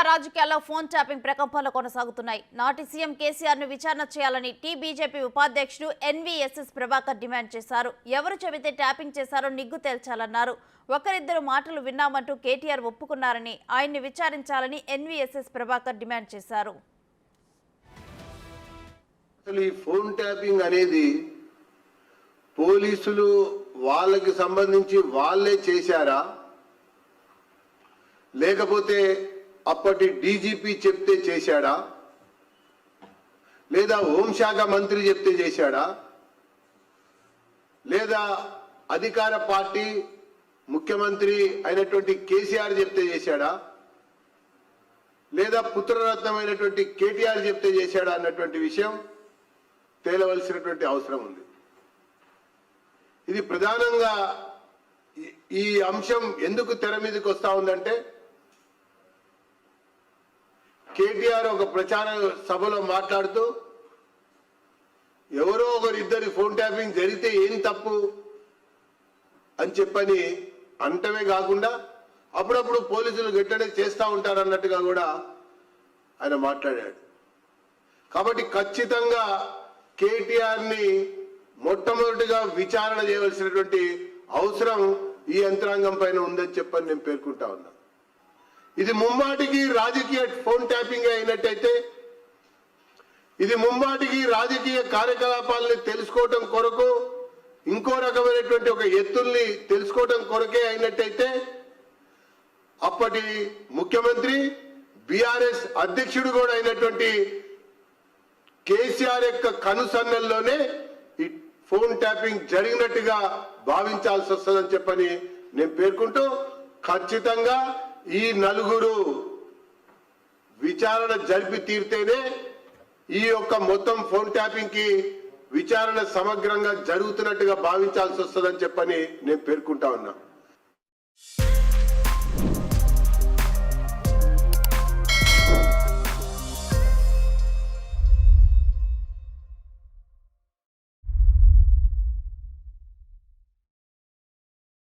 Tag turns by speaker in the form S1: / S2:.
S1: రాజకీయాల్లో phone tapping ప్రకంపనలు కొనసాగుతున్నాయి. నాటి సీఎం కేసీఆర్ ను విచారణ చేయాలని బీజేపీ ఉపాధ్యక్షుడు ఎన్వీఎస్ఎస్ ప్రభాకర్ డిమాండ్ చేశారు. ఎవరు చెబితే ట్యాపింగ్ చేశారో నిగ్గు తేల్చాలన్నారు. ఒకరిద్దరు మాటలు విన్నామంటూ కేటీఆర్ ఒప్పుకున్నారని, ఆయన్ని విచారించాలని ఎన్వీఎస్ఎస్ ప్రభాకర్ డిమాండ్ చేశారు.
S2: అసలు ఈ ఫోన్ ట్యాపింగ్ అనేది పోలీసులు వాళ్ళకి సంబంధించి వాళ్ళే చేశారా, లేకపోతే అప్పటి డీజీపీ చెప్తే చేశాడా, లేదా హోంశాఖ మంత్రి చెప్తే చేశాడా, లేదా అధికార పార్టీ ముఖ్యమంత్రి అయినటువంటి కేసీఆర్ చెప్తే చేశాడా, లేదా పుత్రరత్నమైనటువంటి కేటీఆర్ చెప్తే చేశాడా అన్నటువంటి విషయం తేలవలసినటువంటి అవసరం ఉంది. ఇది ప్రధానంగా ఈ అంశం ఎందుకు తెర మీదకి వస్తా ఉందంటే, కేటీఆర్ ఒక ప్రచార సభలో మాట్లాడుతూ ఎవరో ఒకరిద్దరి ఫోన్ ట్యాపింగ్ జరిగితే ఏం తప్పు అని చెప్పని అంటమే కాకుండా అప్పుడప్పుడు పోలీసులు గట్టడే చేస్తూ ఉంటారు అన్నట్టుగా కూడా ఆయన మాట్లాడాడు. కాబట్టి ఖచ్చితంగా కేటీఆర్ని మొట్టమొదటిగా విచారణ చేయవలసినటువంటి అవసరం ఈ యంత్రాంగం పైన ఉందని చెప్పని నేను పేర్కొంటా ఉన్నా. ఇది ముమ్మాటికి రాజకీయ ఫోన్ ట్యాపింగ్ అయినట్టయితే, ఇది ముమ్మాటికి రాజకీయ కార్యకలాపాలని తెలుసుకోవటం కొరకు, ఇంకో రకమైనటువంటి ఒక ఎత్తుల్ని తెలుసుకోవటం కొరకే అయినట్టయితే, అప్పటి ముఖ్యమంత్రి బీఆర్ఎస్ అధ్యక్షుడు కూడా అయినటువంటి కేసీఆర్ యొక్క కనుసన్నల్లోనే ఈ ఫోన్ ట్యాపింగ్ జరిగినట్టుగా భావించాల్సి వస్తుందని చెప్పని నేను పేర్కొంటూ, ఖచ్చితంగా ఈ నలుగురు విచారణ జరిపి తీరితేనే ఈ యొక్క మొత్తం ఫోన్ ట్యాపింగ్ కి విచారణ సమగ్రంగా జరుగుతున్నట్టుగా భావించాల్సి వస్తుందని చెప్పని నేను పేర్కొంటా ఉన్నా.